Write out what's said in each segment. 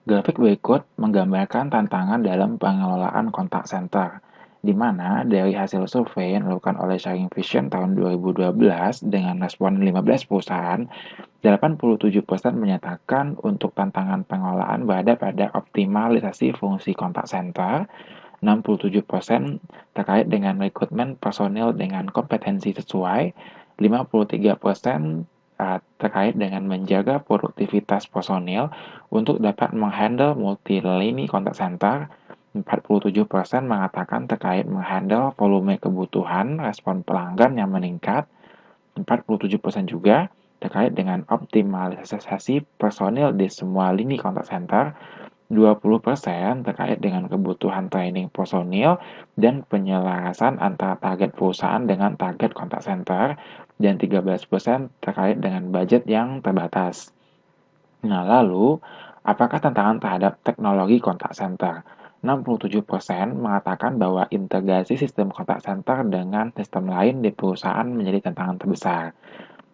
Grafik berikut menggambarkan tantangan dalam pengelolaan kontak center, di mana dari hasil survei yang dilakukan oleh Sharing Vision tahun 2012 dengan respon 15 perusahaan, 87% menyatakan untuk tantangan pengelolaan berada pada optimalisasi fungsi kontak center, 67% terkait dengan rekrutmen personil dengan kompetensi sesuai, 53% terkait dengan menjaga produktivitas personil untuk dapat menghandle multi-lini contact center, 47% mengatakan terkait menghandle volume kebutuhan respon pelanggan yang meningkat, 47% juga terkait dengan optimalisasi personil di semua lini contact center, 20% terkait dengan kebutuhan training personil dan penyelarasan antara target perusahaan dengan target contact center, dan 13% terkait dengan budget yang terbatas. Nah, lalu, apakah tantangan terhadap teknologi contact center? 67% mengatakan bahwa integrasi sistem contact center dengan sistem lain di perusahaan menjadi tantangan terbesar.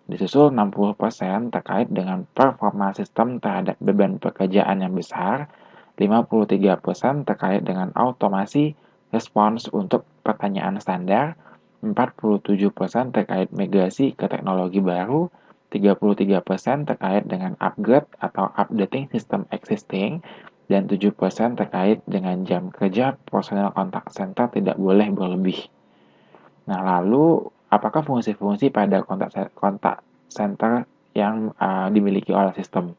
Disusul 60% terkait dengan performa sistem terhadap beban pekerjaan yang besar, 53% terkait dengan automasi respons untuk pertanyaan standar, 47% terkait migrasi ke teknologi baru, 33% terkait dengan upgrade atau updating sistem existing, dan 7% terkait dengan jam kerja personel kontak center tidak boleh berlebih. Nah, lalu apakah fungsi-fungsi pada kontak center yang dimiliki oleh sistem?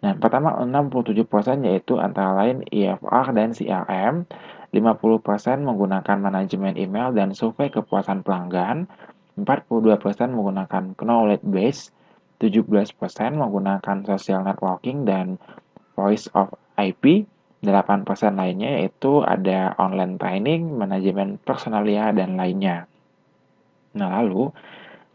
Nah, pertama 67% yaitu antara lain EFR dan CRM, 50% menggunakan manajemen email dan survei kepuasan pelanggan, 42% menggunakan knowledge base, 17% menggunakan social networking dan voice of IP, 8% lainnya yaitu ada online training, manajemen personalia, dan lainnya. Nah, lalu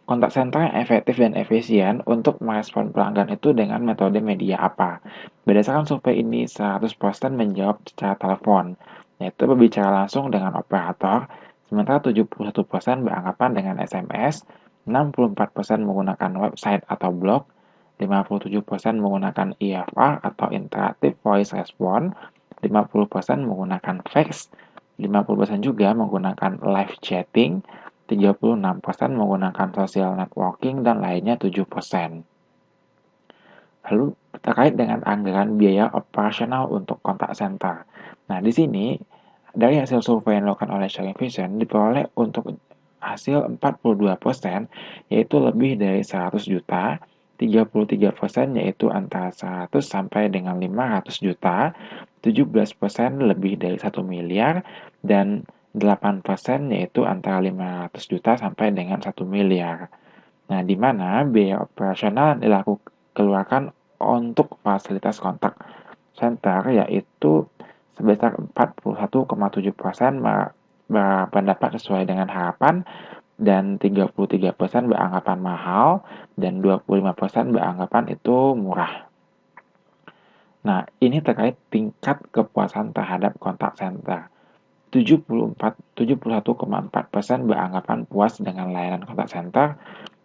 kontak center yang efektif dan efisien untuk merespon pelanggan itu dengan metode media apa? Berdasarkan survei ini, 100% menjawab secara telepon, yaitu berbicara langsung dengan operator, sementara 71% beranggapan dengan SMS, 64% menggunakan website atau blog, 57% menggunakan EFR atau Interactive Voice Response, 50% menggunakan fax, 50% juga menggunakan live chatting, 36% menggunakan social networking, dan lainnya 7%. Lalu terkait dengan anggaran biaya operasional untuk kontak center. Nah, di sini dari hasil survei yang dilakukan oleh Sharing Vision diperoleh untuk hasil 42% yaitu lebih dari 100 juta, 33% yaitu antara 100 sampai dengan 500 juta, 17% lebih dari 1 miliar, dan 8% yaitu antara 500 juta sampai dengan 1 miliar. Nah, di mana biaya operasional dikeluarkan untuk fasilitas kontak center yaitu sebesar 41,7% berpendapat sesuai dengan harapan, dan 33% beranggapan mahal, dan 25% beranggapan itu murah. Nah, ini terkait tingkat kepuasan terhadap kontak center. 71,4% beranggapan puas dengan layanan kontak center,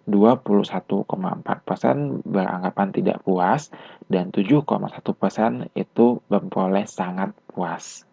21,4% beranggapan tidak puas, dan 7,1% itu memperoleh sangat puas.